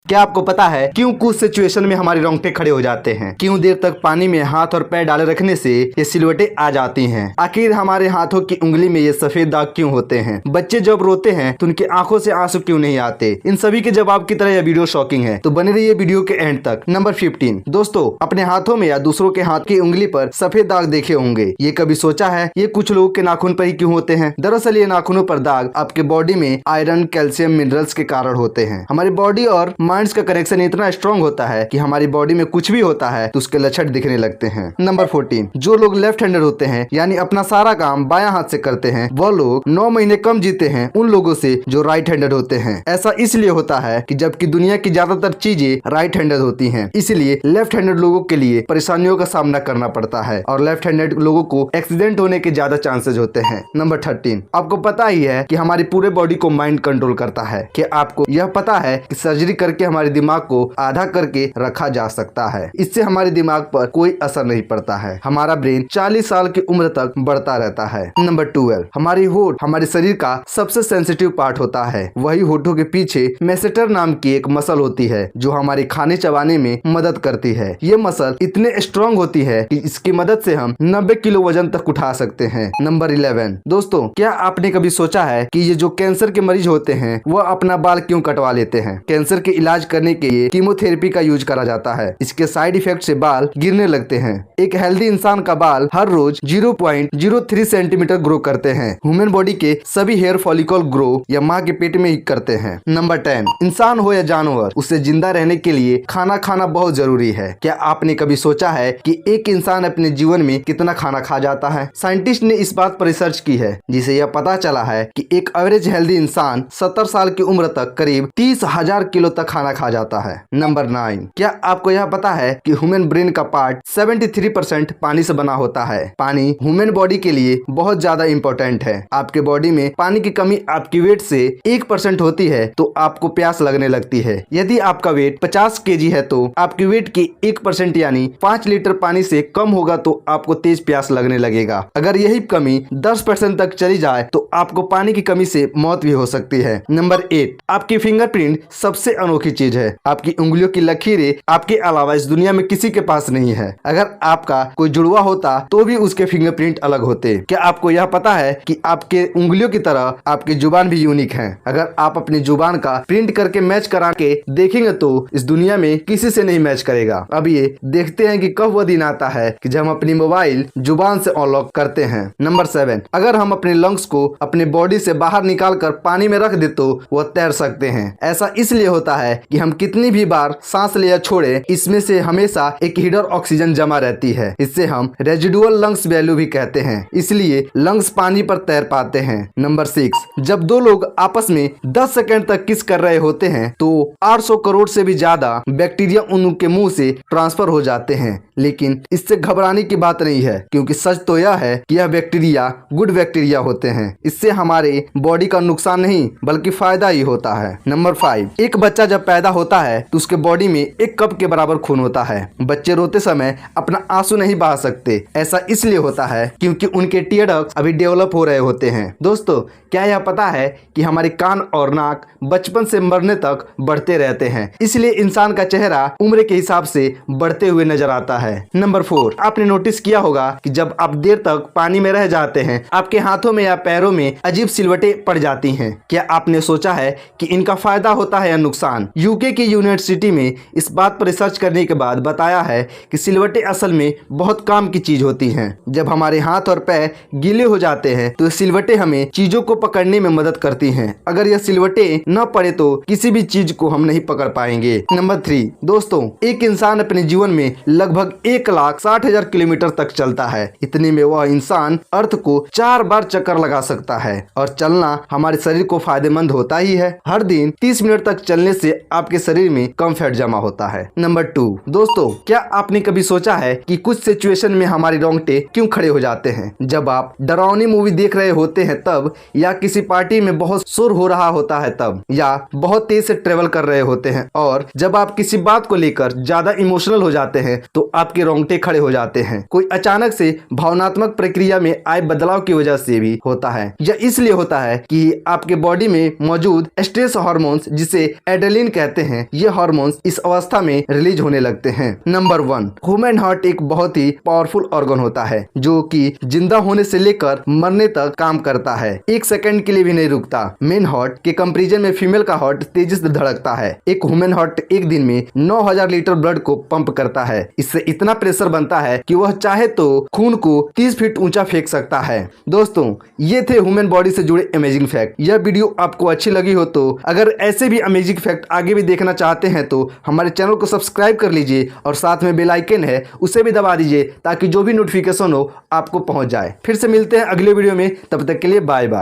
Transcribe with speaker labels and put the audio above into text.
Speaker 1: क्या आपको पता है क्यों कुछ सिचुएशन में हमारे रोंगटे खड़े हो जाते हैं? क्यों देर तक पानी में हाथ और पैर डाले रखने से ये सिलवटें आ जाती हैं? आखिर हमारे हाथों की उंगली में ये सफेद दाग क्यों होते हैं? बच्चे जब रोते हैं तो उनकी आंखों से आंसू क्यों नहीं आते? इन सभी के जवाब की तरह यह वीडियो शॉकिंग है, तो बने रहिए वीडियो के एंड तक। नंबर 15 दोस्तों, अपने हाथों में या दूसरों के हाथ की उंगली पर सफेद दाग देखे होंगे। ये कभी सोचा है ये कुछ लोगों के नाखून पर ही क्यों होते हैं? दरअसल ये नाखूनों पर दाग आपके बॉडी में आयरन, कैल्शियम, मिनरल्स के कारण होते हैं। हमारी बॉडी और माइंड्स का कनेक्शन इतना स्ट्रॉन्ग होता है कि हमारी बॉडी में कुछ भी होता है तो उसके लक्षण दिखने लगते हैं। नंबर 14 जो लोग लेफ्ट हैंडर होते हैं, यानी अपना सारा काम बायां हाथ से करते हैं, वह लोग 9 महीने कम जीते हैं उन लोगों से जो राइट हैंडर होते हैं। ऐसा इसलिए होता है कि जबकि दुनिया की ज्यादातर चीजें राइट हैंडर होती हैं, इसलिए लेफ्ट हैंडर लोगों के लिए परेशानियों का सामना करना पड़ता है और लेफ्ट हैंडेड लोगों को एक्सीडेंट होने के ज्यादा चांसेस होते हैं। नंबर 13 आपको पता ही है कि हमारी पूरे बॉडी को माइंड कंट्रोल करता है। क्या आपको यह पता है कि सर्जरी करके हमारे दिमाग को आधा करके रखा जा सकता है? इससे हमारे दिमाग पर कोई असर नहीं पड़ता है। हमारा ब्रेन 40 साल की उम्र तक बढ़ता रहता है। नंबर 12 हमारी होठ हमारे शरीर का सबसे सेंसिटिव पार्ट होता है। वही होठों के पीछे मैसेटर नाम की एक मसल होती है जो हमारे खाने चबाने में मदद करती है। ये मसल इतने स्ट्रॉन्ग होती है कि इसकी मदद से हम 90 किलो वजन तक उठा सकते हैं। नंबर 11 दोस्तों, क्या आपने कभी सोचा है कि ये जो कैंसर के मरीज होते हैं वह अपना बाल क्यों कटवा लेते हैं? कैंसर के इलाज करने के लिए कीमोथेरेपी का यूज करा जाता है। इसके साइड इफेक्ट से बाल गिरने लगते हैं। एक हेल्दी इंसान का बाल हर रोज 0.03 सेंटीमीटर ग्रो करते हैं। ह्यूमन बॉडी के सभी हेयर फॉलिकल ग्रो या माँ के पेट में ही करते हैं। नंबर 10 इंसान हो या जानवर, उसे जिंदा रहने के लिए खाना खाना बहुत जरूरी है। क्या आपने कभी सोचा है कि एक इंसान अपने जीवन में कितना खाना खा जाता है? साइंटिस्ट ने इस बात पर रिसर्च की है जिसे यह पता चला है कि एक एवरेज हेल्दी इंसान 70 साल की उम्र तक करीब 30,000 किलो तक खाना खा जाता है। नंबर 9 क्या आपको यह पता है कि ह्यूमन ब्रेन का पार्ट 73% पानी से बना होता है? पानी ह्यूमन बॉडी के लिए बहुत ज्यादा इम्पोर्टेंट है। आपके बॉडी में पानी की कमी आपकी वेट से 1% होती है तो आपको प्यास लगने लगती है। यदि आपका वेट 50 केजी है तो आपकी वेट की 1% यानी 5 लीटर पानी से कम होगा तो आपको तेज प्यास लगने लगेगा। अगर यही कमी 10% तक चली जाए तो आपको पानी की कमी से मौत भी हो सकती है। नंबर 8 आपकी फिंगरप्रिंट सबसे अनोखी चीज है। आपकी उंगलियों की लकीरें आपके अलावा इस दुनिया में किसी के पास नहीं है। अगर आपका कोई जुड़वा होता तो भी उसके फिंगरप्रिंट अलग होते। क्या आपको यह पता है कि आपके उंगलियों की तरह आपकी जुबान भी यूनिक है? अगर आप अपनी जुबान का प्रिंट करके मैच करा के देखेंगे तो इस दुनिया में किसी से नहीं मैच करेगा। अब ये देखते हैं कि कब वह दिन आता है कि जब हम अपनी मोबाइल जुबान से अनलॉक करते हैं। नंबर 7 अगर हम अपने लंग्स को अपने बॉडी से बाहर निकाल कर पानी में रख दे तो वह तैर सकते हैं। ऐसा इसलिए होता है कि हम कितनी भी बार सांस ले या छोड़े, इसमें से हमेशा एक हिडन ऑक्सीजन जमा रहती है। इससे हम रेजिडुअल लंग्स वैल्यू भी कहते हैं, इसलिए लंग्स पानी पर तैर पाते हैं। नंबर 6 जब दो लोग आपस में 10 सेकंड तक किस कर रहे होते हैं तो 800 करोड़ से भी ज्यादा बैक्टीरिया उनके मुंह से ट्रांसफर हो जाते हैं। लेकिन इससे घबराने की बात नहीं है, क्योंकि सच तो यह है कि यह बैक्टीरिया गुड बैक्टीरिया होते हैं। इससे हमारे बॉडी का नुकसान नहीं बल्कि फायदा ही होता है। नंबर 5 एक बच्चा जब पैदा होता है तो उसके बॉडी में 1 कप के बराबर खून होता है। बच्चे रोते समय अपना आंसू नहीं बहा सकते। ऐसा इसलिए होता है क्योंकि उनके टीयर डक्ट्स अभी डेवलप हो रहे होते हैं। दोस्तों, क्या यह पता है कि हमारे कान और नाक बचपन से मरने तक बढ़ते रहते हैं, इसलिए इंसान का चेहरा उम्र के हिसाब से बढ़ते हुए नजर आता है। नंबर 4 आपने नोटिस किया होगा कि जब आप देर तक पानी में रह जाते हैं आपके हाथों में या पैरों में अजीब सिलवटें पड़ जाती हैं। क्या आपने सोचा है कि इनका फायदा होता है या नुकसान? यूके की यूनिवर्सिटी में इस बात पर रिसर्च करने के बाद बताया है कि सिलवटें असल में बहुत काम की चीज होती हैं। जब हमारे हाथ और पैर गीले हो जाते हैं तो सिलवटें हमें चीजों को पकड़ने में मदद करती हैं। अगर यह सिलवटें न पड़े तो किसी भी चीज को हम नहीं पकड़ पाएंगे। नंबर 3 दोस्तों, एक इंसान अपने जीवन में लगभग 1,60,000 किलोमीटर तक चलता है। इतने में वह इंसान अर्थ को 4 बार चक्कर लगा सकता है और चलना हमारे शरीर को फायदेमंद होता ही है। हर दिन 30 मिनट तक चलने से आपके शरीर में कम फैट जमा होता है। नंबर 2 दोस्तों, क्या आपने कभी सोचा है कि कुछ सिचुएशन में हमारे रोंगटे क्यों खड़े हो जाते हैं? जब आप डरावनी मूवी देख रहे होते हैं तब, या किसी पार्टी में बहुत शोर हो रहा होता है तब, या बहुत तेज से ट्रेवल कर रहे होते हैं, और जब आप किसी बात को लेकर ज्यादा इमोशनल हो जाते हैं तो आपके रोंगटे खड़े हो जाते हैं। कोई अचानक से भावनात्मक प्रक्रिया में आए बदलाव की वजह से भी होता है। यह इसलिए होता है कि आपके बॉडी में मौजूद स्ट्रेस हार्मोन्स जिसे एड्रेनलिन कहते हैं, ये हार्मोन्स इस अवस्था में रिलीज होने लगते हैं। नंबर 1, ह्यूमन हार्ट एक बहुत ही पावरफुल ऑर्गन होता है जो कि जिंदा होने से लेकर मरने तक काम करता है, एक सेकंड के लिए भी नहीं रुकता। मेन हार्ट के कंपैरिजन में फीमेल का हार्ट तेजी से धड़कता है। एक ह्यूमन हार्ट एक दिन में 9000 लीटर ब्लड को पंप करता है। इससे इतना प्रेशर बनता है कि वह चाहे तो खून को 30 फीट ऊंचा फेंक सकता है। दोस्तों, ये थे ह्यूमन बॉडी से जुड़े अमेजिंग फैक्ट। यह वीडियो आपको अच्छी लगी हो तो अगर ऐसे भी अमेजिंग फैक्ट आगे भी देखना चाहते हैं तो हमारे चैनल को सब्सक्राइब कर लीजिए और साथ में बेल आइकन है उसे भी दबा दीजिए ताकि जो भी नोटिफिकेशन हो आपको पहुंच जाए। फिर से मिलते हैं अगले वीडियो में, तब तक के लिए बाय बाय।